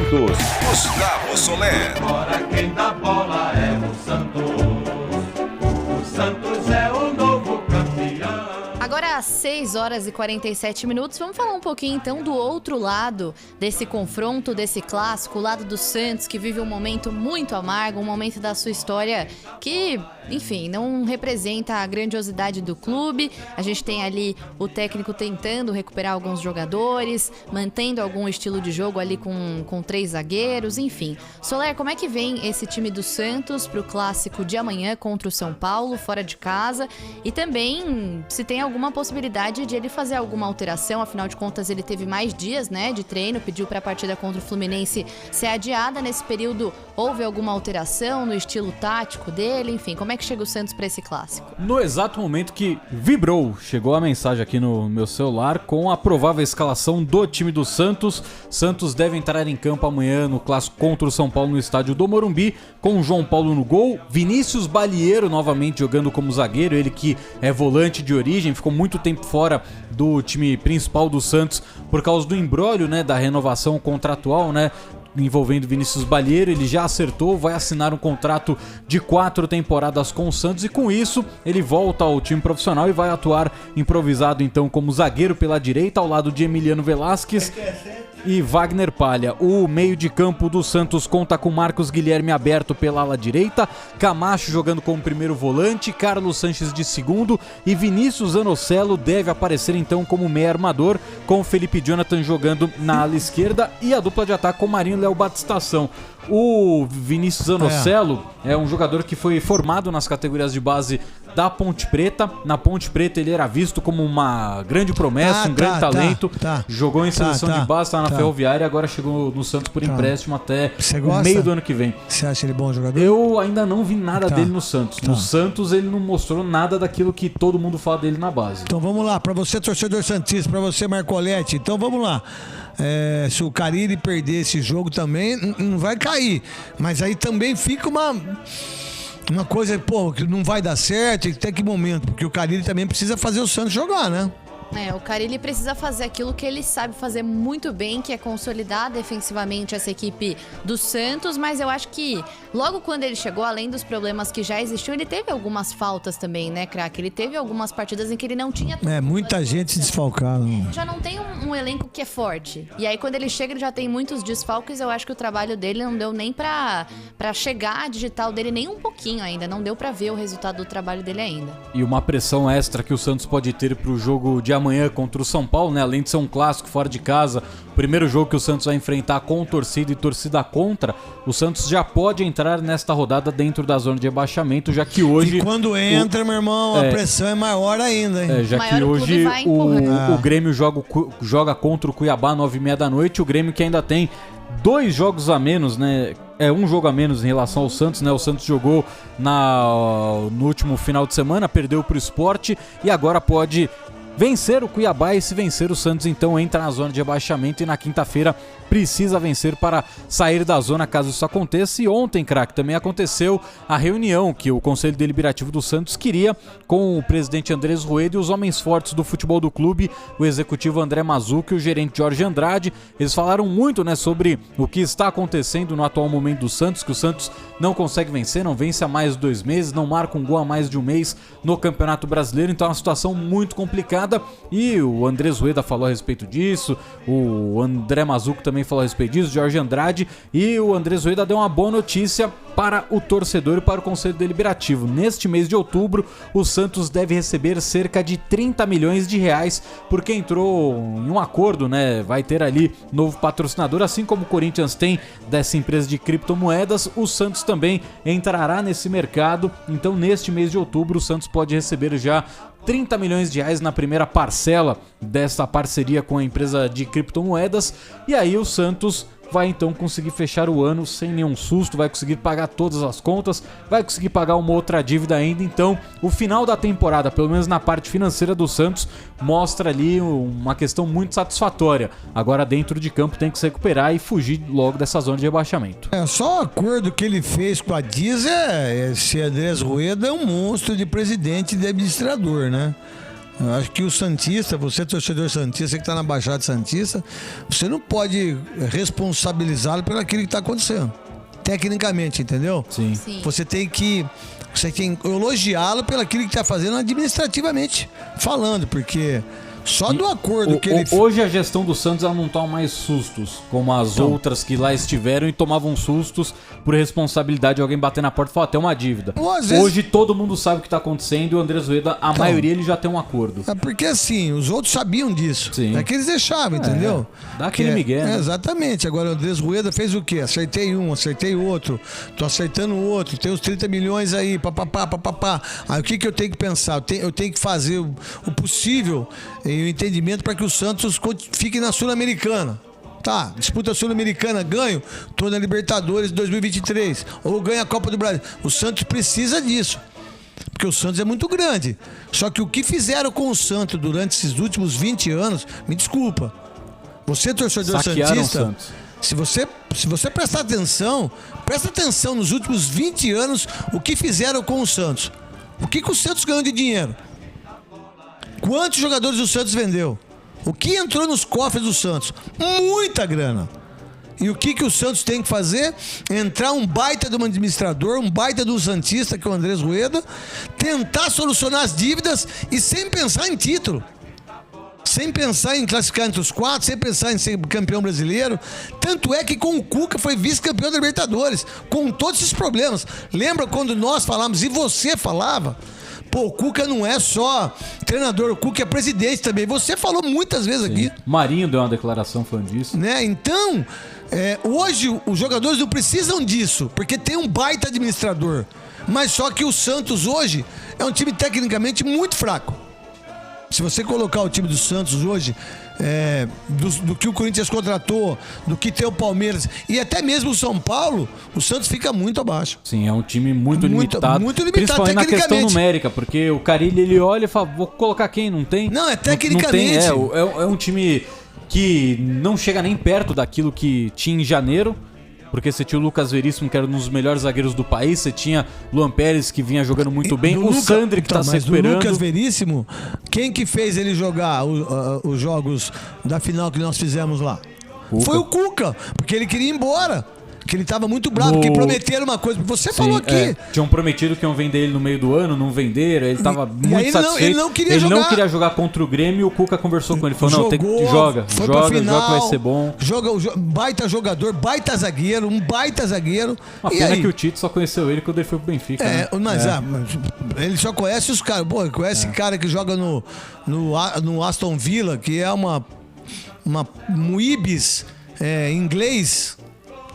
Santos, Gustavo Soler. Agora quem dá bola é o Santos. O Santos é o novo campeão. Agora às 6 horas e 47 minutos, vamos falar um pouquinho então do outro lado desse confronto, desse clássico, o lado do Santos, que vive um momento muito amargo, um momento da sua história que, enfim, não representa a grandiosidade do clube. A gente tem ali o técnico tentando recuperar alguns jogadores, mantendo algum estilo de jogo ali com 3 zagueiros, enfim. Soler, como é que vem esse time do Santos pro clássico de amanhã contra o São Paulo, fora de casa? E também se tem alguma possibilidade de ele fazer alguma alteração, afinal de contas ele teve mais dias, né, de treino, pediu para a partida contra o Fluminense ser adiada. Nesse período houve alguma alteração no estilo tático dele? Enfim, como é que chega o Santos para esse clássico? No exato momento que vibrou, chegou a mensagem aqui no meu celular com a provável escalação do time do Santos. Santos deve entrar em campo amanhã no clássico contra o São Paulo no estádio do Morumbi, com João Paulo no gol, Vinícius Balieiro novamente jogando como zagueiro, ele que é volante de origem, ficou muito tempo fora do time principal do Santos por causa do imbróglio, né, da renovação contratual, né, envolvendo Vinícius Balieiro. Ele já acertou, vai assinar um contrato de 4 temporadas com o Santos e com isso ele volta ao time profissional e vai atuar improvisado então como zagueiro pela direita ao lado de Emiliano Velasquez e Wagner Palha. O meio de campo do Santos conta com Marcos Guilherme aberto pela ala direita, Camacho jogando como primeiro volante, Carlos Sanches de segundo e Vinícius Anocelo deve aparecer então como meio armador, com Felipe Jonathan jogando na ala esquerda e a dupla de ataque com Marinho e Léo Batistação. O Vinícius Anocelo é um jogador que foi formado nas categorias de base da Ponte Preta. Na Ponte Preta ele era visto como uma grande promessa, um grande talento. Jogou em seleção de base, estava na Ferroviária e agora chegou no Santos por empréstimo até o meio do ano que vem. Você acha ele bom jogador? Eu ainda não vi nada dele no Santos. No Santos ele não mostrou nada daquilo que todo mundo fala dele na base. Então vamos lá, para você torcedor santista, para você Marcoletti, então vamos lá. Se o Carille perder esse jogo também, não vai cair. Mas aí também fica uma coisa, pô, que não vai dar certo, até que momento? Porque o Carille também precisa fazer o Santos jogar, né? O Carille precisa fazer aquilo que ele sabe fazer muito bem, que é consolidar defensivamente essa equipe do Santos, mas eu acho que logo quando ele chegou, além dos problemas que já existiam, ele teve algumas faltas também, né, craque? Ele teve algumas partidas em que ele não tinha... muita gente se desfalcada. Já não tem um elenco que é forte. E aí quando ele chega, ele já tem muitos desfalques. Eu acho que o trabalho dele não deu nem pra chegar a digital dele nem um pouquinho ainda. Não deu pra ver o resultado do trabalho dele ainda. E uma pressão extra que o Santos pode ter pro jogo de amanhã contra o São Paulo, né? Além de ser um clássico fora de casa, o primeiro jogo que o Santos vai enfrentar com torcida e torcida contra, o Santos já pode entrar nesta rodada dentro da zona de rebaixamento, já que hoje... E quando entra, meu irmão, a pressão é maior ainda, hein? Já que hoje o Grêmio joga contra o Cuiabá 9h30 da noite, o Grêmio que ainda tem 2 jogos a menos, né? Um jogo a menos em relação ao Santos, né? O Santos jogou no último final de semana, perdeu pro Sport e agora pode vencer o Cuiabá, e se vencer o Santos então entra na zona de rebaixamento e na quinta-feira precisa vencer para sair da zona caso isso aconteça. E ontem, craque, também aconteceu a reunião que o Conselho Deliberativo do Santos queria com o presidente Andrés Rueda e os homens fortes do futebol do clube, o executivo André Mazuco e o gerente Jorge Andrade. Eles falaram muito, né, sobre o que está acontecendo no atual momento do Santos, que o Santos não consegue vencer, não vence há mais de 2 meses, não marca um gol há mais de 1 mês no Campeonato Brasileiro, então é uma situação muito complicada e o Andrés Rueda falou a respeito disso, o André Mazuco também falou a respeito disso, Jorge Andrade, e o Andrés Rueda deu uma boa notícia para o torcedor e para o Conselho Deliberativo. Neste mês de outubro, o Santos deve receber cerca de 30 milhões de reais, porque entrou em um acordo, né? Vai ter ali novo patrocinador, assim como o Corinthians tem dessa empresa de criptomoedas, o Santos também entrará nesse mercado. Então, neste mês de outubro, o Santos pode receber já 30 milhões de reais na primeira parcela dessa parceria com a empresa de criptomoedas, e aí o Santos vai então conseguir fechar o ano sem nenhum susto, vai conseguir pagar todas as contas, vai conseguir pagar uma outra dívida ainda. Então o final da temporada, pelo menos na parte financeira do Santos, mostra ali uma questão muito satisfatória. Agora dentro de campo tem que se recuperar e fugir logo dessa zona de rebaixamento. Só o acordo que ele fez com a Diz esse Andrés Rueda é um monstro de presidente e de administrador, né? Eu acho que o Santista, você torcedor Santista, que está na Baixada Santista, você não pode responsabilizá-lo pelo aquilo que está acontecendo. Tecnicamente, entendeu? Sim. Sim. Você tem que elogiá-lo pelo aquilo que está fazendo administrativamente falando, porque só do acordo que ele... Hoje a gestão do Santos ela não toma mais sustos, como as outras que lá estiveram e tomavam sustos por responsabilidade de alguém bater na porta e falar, tem uma dívida. Ou às vezes- Hoje todo mundo sabe o que está acontecendo e o Andrés Rueda, a maioria, ele já tem um acordo. É porque assim, os outros sabiam disso. Sim. É que eles deixavam, entendeu? Dá aquele migué, né? Exatamente. Agora o Andrés Rueda fez o quê? Acertei um, acertei outro, tô acertando o outro, tem os 30 milhões aí, papapá. Aí o que eu tenho que pensar? Eu tenho que fazer o possível e o entendimento para que o Santos fique na Sul-Americana. Tá, disputa a Sul-Americana, ganho, tô na Libertadores 2023, ou ganha a Copa do Brasil. O Santos precisa disso. Porque o Santos é muito grande. Só que o que fizeram com o Santos durante esses últimos 20 anos, me desculpa. Você, torcedor Saquearam santista, o Santos. se você prestar atenção, presta atenção nos últimos 20 anos o que fizeram com o Santos. O que o Santos ganhou de dinheiro? Quantos jogadores o Santos vendeu? O que entrou nos cofres do Santos? Muita grana. E o que o Santos tem que fazer? Entrar um baita de um administrador, um baita de um santista, que é o Andrés Rueda, tentar solucionar as dívidas e sem pensar em título. Sem pensar em classificar entre os 4, sem pensar em ser campeão brasileiro. Tanto é que com o Cuca foi vice-campeão da Libertadores, com todos esses problemas. Lembra quando nós falamos, e você falava... Pô, o Cuca não é só treinador, o Cuca é presidente também. Você falou muitas vezes aqui. Marinho deu uma declaração falando disso. Né? Então, hoje os jogadores não precisam disso, porque tem um baita administrador. Mas só que o Santos hoje é um time tecnicamente muito fraco. Se você colocar o time do Santos hoje, do que o Corinthians contratou, do que tem o Palmeiras e até mesmo o São Paulo, o Santos fica muito abaixo. Sim, é um time muito limitado. Muito limitado, principalmente na questão tecnicamente. numérica, porque o Carille, ele olha e fala, vou colocar quem? Não tem? Não, é tecnicamente. Não tem, é um time que não chega nem perto daquilo que tinha em janeiro. Porque você tinha o Lucas Veríssimo, que era um dos melhores zagueiros do país. Você tinha Luan Pérez, que vinha jogando muito bem. O Sandri, que tá se recuperando. O Lucas Veríssimo, quem que fez ele jogar os jogos da final que nós fizemos lá? Cuca. Foi o Cuca, porque ele queria ir embora. Que ele tava muito bravo, porque prometeram uma coisa. Você falou aqui. Tinham prometido que iam vender ele no meio do ano, não venderam. Ele tava muito aí satisfeito. Ele não queria jogar contra o Grêmio e o Cuca conversou com ele. Falou, jogou, joga final, que vai ser bom. Baita jogador, baita zagueiro, um baita zagueiro. A pena que o Tite só conheceu ele quando ele foi pro Benfica. Mas ele só conhece os caras. Pô, conhece cara que joga no Aston Villa, que é um Ibis inglês.